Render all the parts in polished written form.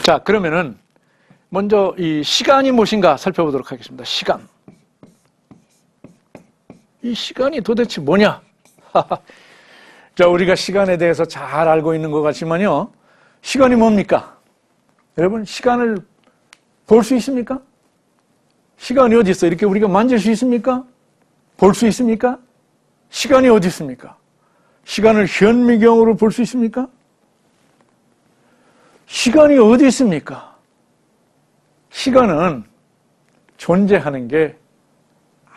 자, 그러면은 먼저 이 시간이 무엇인가 살펴보도록 하겠습니다. 시간. 이 시간이 도대체 뭐냐? 자, 우리가 시간에 대해서 잘 알고 있는 것 같지만요. 시간이 뭡니까? 여러분, 시간을 볼 수 있습니까? 시간이 어디 있어? 이렇게 우리가 만질 수 있습니까? 볼 수 있습니까? 시간이 어디 있습니까? 시간을 현미경으로 볼 수 있습니까? 시간이 어디 있습니까? 시간은 존재하는 게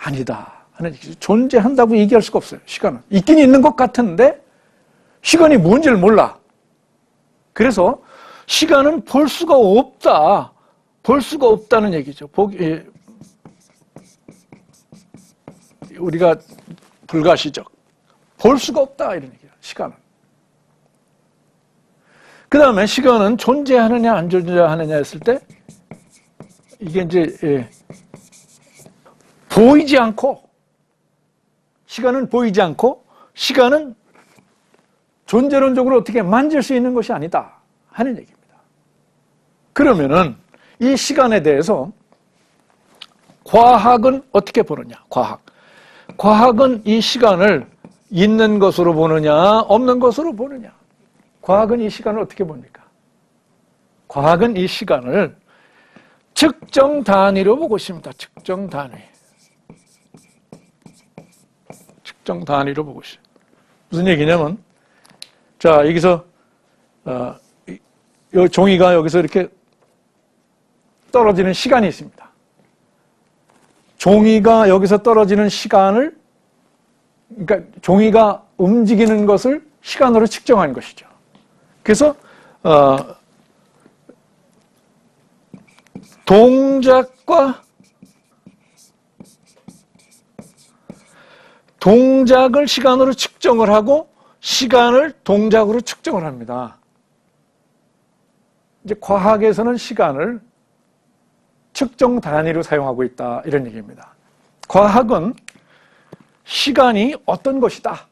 아니다 하는 얘기죠. 존재한다고 얘기할 수가 없어요. 시간은 있긴 있는 것 같은데 시간이 뭔지를 몰라. 그래서 시간은 볼 수가 없다. 볼 수가 없다는 얘기죠. 우리가 불가시적. 볼 수가 없다 이런 얘기예요. 시간은. 그 다음에 시간은 존재하느냐 안 존재하느냐 했을 때 이게 이제 보이지 않고 시간은 보이지 않고 시간은 존재론적으로 어떻게 만질 수 있는 것이 아니다 하는 얘기입니다. 그러면은 이 시간에 대해서 과학은 어떻게 보느냐? 과학은 이 시간을 있는 것으로 보느냐 없는 것으로 보느냐? 과학은 이 시간을 어떻게 봅니까? 과학은 이 시간을 측정 단위로 보고 있습니다. 측정 단위로 보고 있어요. 무슨 얘기냐면, 자, 여기서, 종이가 여기서 이렇게 떨어지는 시간이 있습니다. 종이가 여기서 떨어지는 시간을, 그러니까 종이가 움직이는 것을 시간으로 측정한 것이죠. 그래서, 동작을 시간으로 측정을 하고 시간을 동작으로 측정을 합니다. 이제 과학에서는 시간을 측정 단위로 사용하고 있다 이런 얘기입니다. 과학은 시간이 어떤 것이다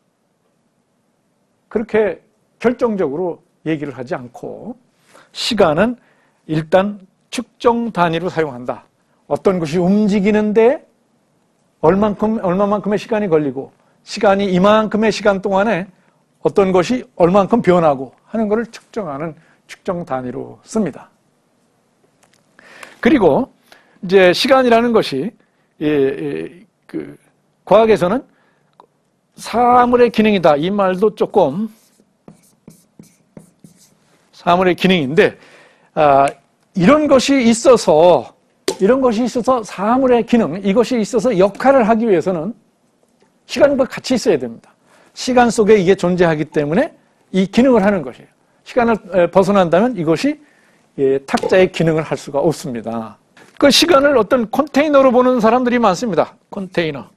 그렇게 결정적으로 얘기를 하지 않고 시간은 일단 측정 단위로 사용한다. 어떤 것이 움직이는데 얼마만큼의 시간이 걸리고 시간이 이만큼의 시간 동안에 어떤 것이 얼마만큼 변하고 하는 것을 측정하는 측정 단위로 씁니다. 그리고 이제 시간이라는 것이 과학에서는 사물의 기능이다. 이 말도 조금 사물의 기능인데 이런 것이 있어서 사물의 기능, 이것이 있어서 역할을 하기 위해서는 시간과 같이 있어야 됩니다. 시간 속에 이게 존재하기 때문에 이 기능을 하는 것이에요. 시간을 벗어난다면 이것이 탁자의 기능을 할 수가 없습니다. 그 시간을 어떤 컨테이너로 보는 사람들이 많습니다. 컨테이너.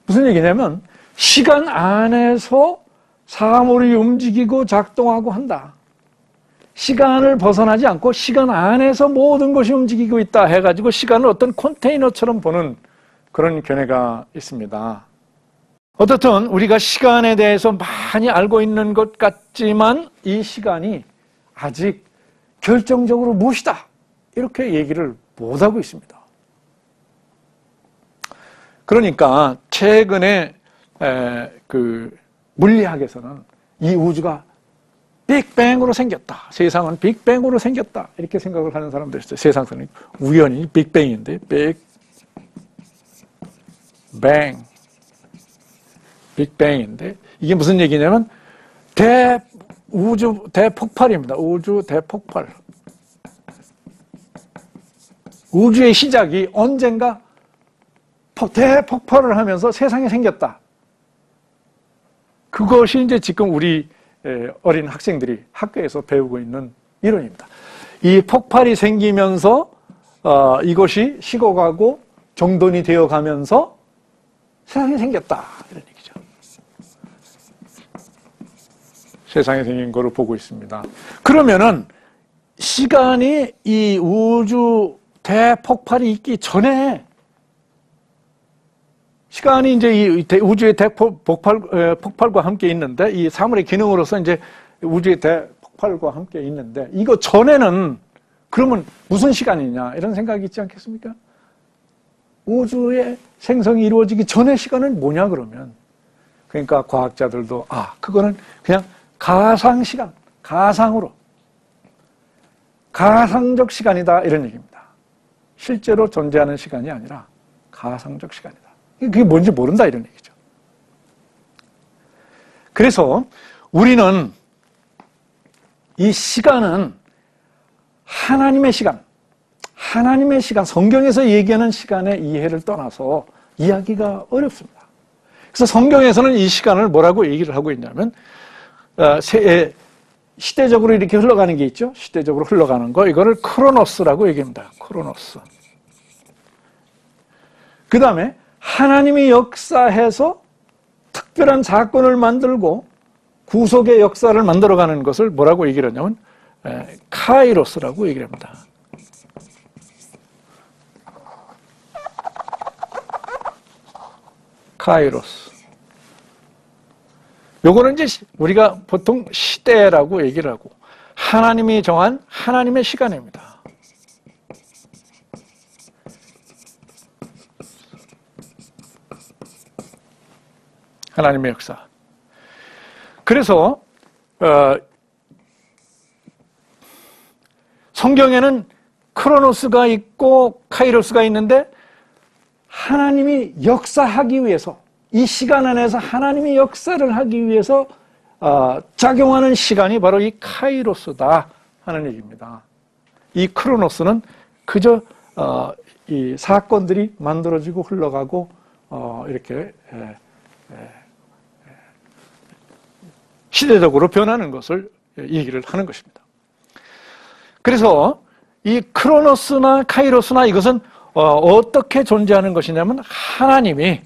무슨 얘기냐면 시간 안에서 사물이 움직이고 작동하고 한다. 시간을 벗어나지 않고 시간 안에서 모든 것이 움직이고 있다 해가지고 시간을 어떤 컨테이너처럼 보는 그런 견해가 있습니다. 어떻든 우리가 시간에 대해서 많이 알고 있는 것 같지만 이 시간이 아직 결정적으로 무엇이다 이렇게 얘기를 못하고 있습니다. 그러니까 최근에 물리학에서는 이 우주가 빅뱅으로 생겼다. 세상은 빅뱅으로 생겼다. 이렇게 생각을 하는 사람들이 있어요. 세상은 우연히 빅뱅인데 빅뱅인데 이게 무슨 얘기냐면 우주 대폭발입니다. 우주 대폭발. 우주의 시작이 언젠가 대폭발을 하면서 세상이 생겼다. 그것이 이제 지금 우리 어린 학생들이 학교에서 배우고 있는 이론입니다. 이 폭발이 생기면서 이것이 식어가고 정돈이 되어가면서 세상이 생겼다. 이런 얘기죠. 세상이 생긴 거로 보고 있습니다. 그러면은 시간이 이 우주 대폭발이 있기 전에 시간이 이제 이 우주의 폭발과 함께 있는데, 이 사물의 기능으로서 이제 우주의 대폭발과 함께 있는데, 이거 전에는 그러면 무슨 시간이냐, 이런 생각이 있지 않겠습니까? 우주의 생성이 이루어지기 전의 시간은 뭐냐, 그러면. 그러니까 과학자들도, 그거는 그냥 가상시간, 가상적 시간이다, 이런 얘기입니다. 실제로 존재하는 시간이 아니라 가상적 시간이다. 그게 뭔지 모른다, 이런 얘기죠. 그래서 우리는 이 시간은 하나님의 시간, 성경에서 얘기하는 시간의 이해를 떠나서 이야기가 어렵습니다. 그래서 성경에서는 이 시간을 뭐라고 얘기를 하고 있냐면, 시대적으로 이렇게 흘러가는 게 있죠. 시대적으로 흘러가는 거, 이거를 크로노스라고 얘기합니다. 크로노스. 그 다음에 하나님이 역사해서 특별한 사건을 만들고 구속의 역사를 만들어가는 것을 뭐라고 얘기를 하냐면 카이로스라고 얘기를 합니다. 카이로스. 요거는 이제 우리가 보통 시대라고 얘기를 하고, 하나님이 정한 하나님의 시간입니다. 하나님의 역사. 그래서 성경에는 크로노스가 있고 카이로스가 있는데, 하나님이 역사하기 위해서, 이 시간 안에서 하나님이 역사를 하기 위해서 작용하는 시간이 바로 이 카이로스다 하는 얘기입니다. 이 크로노스는 그저 이 사건들이 만들어지고 흘러가고 이렇게 시대적으로 변하는 것을 얘기를 하는 것입니다. 그래서 이 크로노스나 카이로스나 이것은 어떻게 존재하는 것이냐면, 하나님이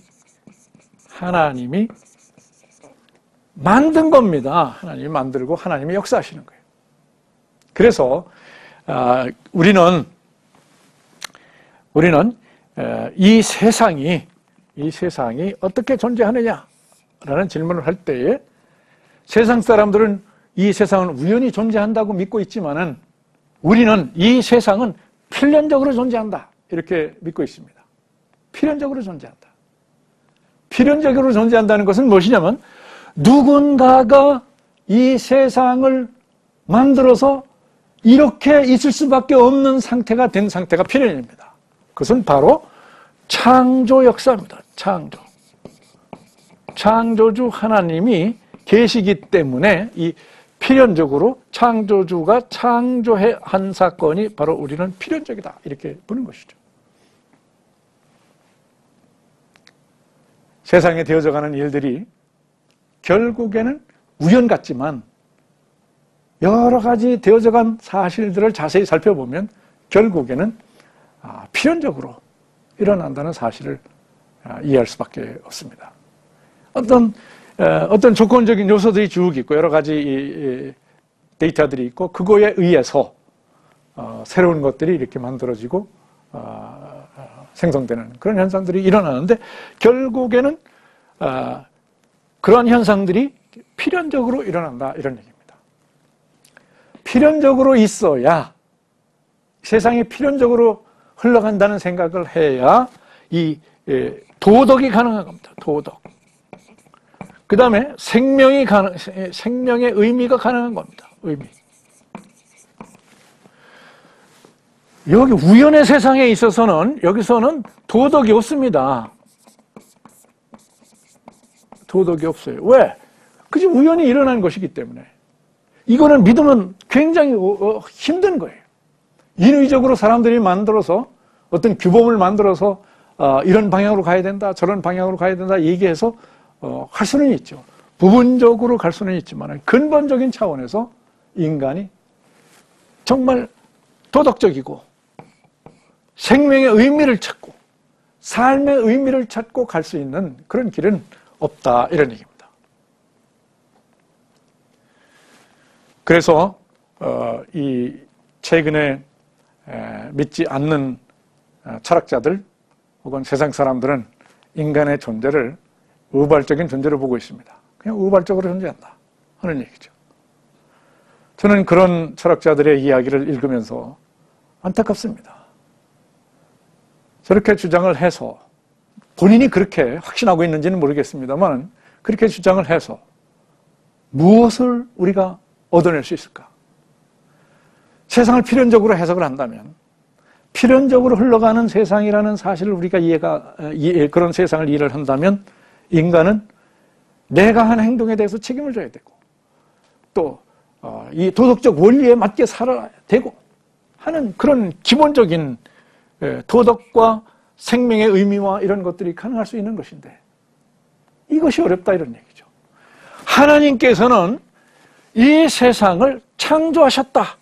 만든 겁니다. 하나님이 만들고 하나님이 역사하시는 거예요. 그래서 우리는 이 세상이 어떻게 존재하느냐라는 질문을 할 때에, 세상 사람들은 이 세상은 우연히 존재한다고 믿고 있지만은, 우리는 이 세상은 필연적으로 존재한다, 이렇게 믿고 있습니다. 필연적으로 존재한다. 필연적으로 존재한다는 것은 무엇이냐면, 누군가가 이 세상을 만들어서 이렇게 있을 수밖에 없는 상태가 된 상태가 필연입니다. 그것은 바로 창조 역사입니다. 창조주 하나님이 계시기 때문에 이 필연적으로 창조주가 창조해 한 사건이 바로 우리는 필연적이다, 이렇게 보는 것이죠. 세상에 되어져가는 일들이 결국에는 우연 같지만, 여러 가지 되어져간 사실들을 자세히 살펴보면 결국에는 필연적으로 일어난다는 사실을 이해할 수밖에 없습니다. 어떤 조건적인 요소들이 쭉 있고, 여러 가지 데이터들이 있고, 그거에 의해서 새로운 것들이 이렇게 만들어지고 생성되는 그런 현상들이 일어나는데, 결국에는 그런 현상들이 필연적으로 일어난다, 이런 얘기입니다. 필연적으로 있어야, 세상이 필연적으로 흘러간다는 생각을 해야 이 도덕이 가능한 겁니다. 도덕. 그 다음에 생명의 의미가 가능한 겁니다. 의미. 여기 우연의 세상에 있어서는, 여기서는 도덕이 없습니다. 도덕이 없어요. 왜? 그저 우연히 일어난 것이기 때문에. 이거는 믿으면 굉장히 힘든 거예요. 인위적으로 사람들이 만들어서, 어떤 규범을 만들어서 이런 방향으로 가야 된다, 저런 방향으로 가야 된다 얘기해서 할 수는 있죠. 부분적으로 갈 수는 있지만, 근본적인 차원에서 인간이 정말 도덕적이고 생명의 의미를 찾고 삶의 의미를 찾고 갈 수 있는 그런 길은 없다, 이런 얘기입니다. 그래서 이 최근에 믿지 않는 철학자들 혹은 세상 사람들은 인간의 존재를 우발적인 존재로 보고 있습니다. 그냥 우발적으로 존재한다 하는 얘기죠. 저는 그런 철학자들의 이야기를 읽으면서 안타깝습니다. 저렇게 주장을 해서 본인이 그렇게 확신하고 있는지는 모르겠습니다만 그렇게 주장을 해서 무엇을 우리가 얻어낼 수 있을까? 세상을 필연적으로 해석을 한다면 필연적으로 흘러가는 세상이라는 사실을 우리가 그런 세상을 이해를 한다면 인간은 내가 한 행동에 대해서 책임을 져야 되고 또 이 도덕적 원리에 맞게 살아야 되고 하는 그런 기본적인 도덕과 생명의 의미와 이런 것들이 가능할 수 있는 것인데 이것이 어렵다 이런 얘기죠. 하나님께서는 이 세상을 창조하셨다.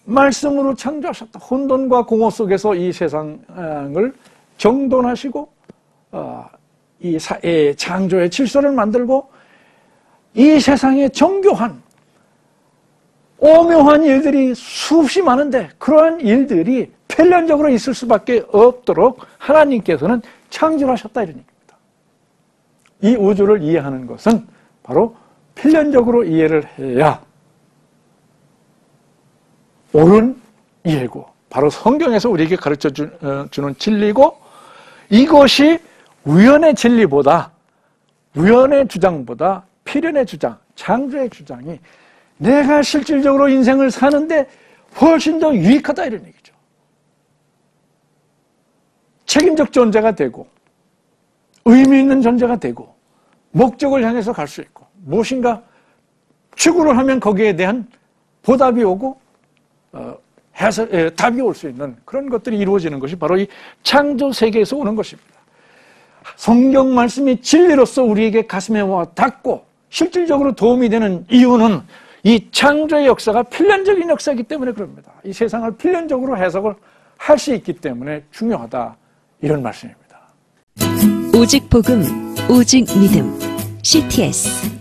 말씀으로 창조하셨다. 혼돈과 공허 속에서 이 세상을 정돈하시고 이 창조의 질서를 만들고 이 세상에 정교한 오묘한 일들이 수없이 많은데 그러한 일들이 필연적으로 있을 수밖에 없도록 하나님께서는 창조를 하셨다 이런 얘기입니다. 이 우주를 이해하는 것은 바로 필연적으로 이해를 해야 옳은 이해고 바로 성경에서 우리에게 가르쳐 주는 진리고 이것이 우연의 진리보다 우연의 주장보다 필연의 주장, 창조의 주장이 내가 실질적으로 인생을 사는데 훨씬 더 유익하다 이런 얘기죠. 책임적 존재가 되고 의미 있는 존재가 되고 목적을 향해서 갈 수 있고 무엇인가 추구를 하면 거기에 대한 보답이 오고 답이 올 수 있는 그런 것들이 이루어지는 것이 바로 이 창조 세계에서 오는 것입니다. 성경 말씀이 진리로서 우리에게 가슴에 와 닿고 실질적으로 도움이 되는 이유는 이 창조의 역사가 필연적인 역사이기 때문에 그럽니다. 이 세상을 필연적으로 해석을 할 수 있기 때문에 중요하다 이런 말씀입니다. 오직 복음, 오직 믿음, CTS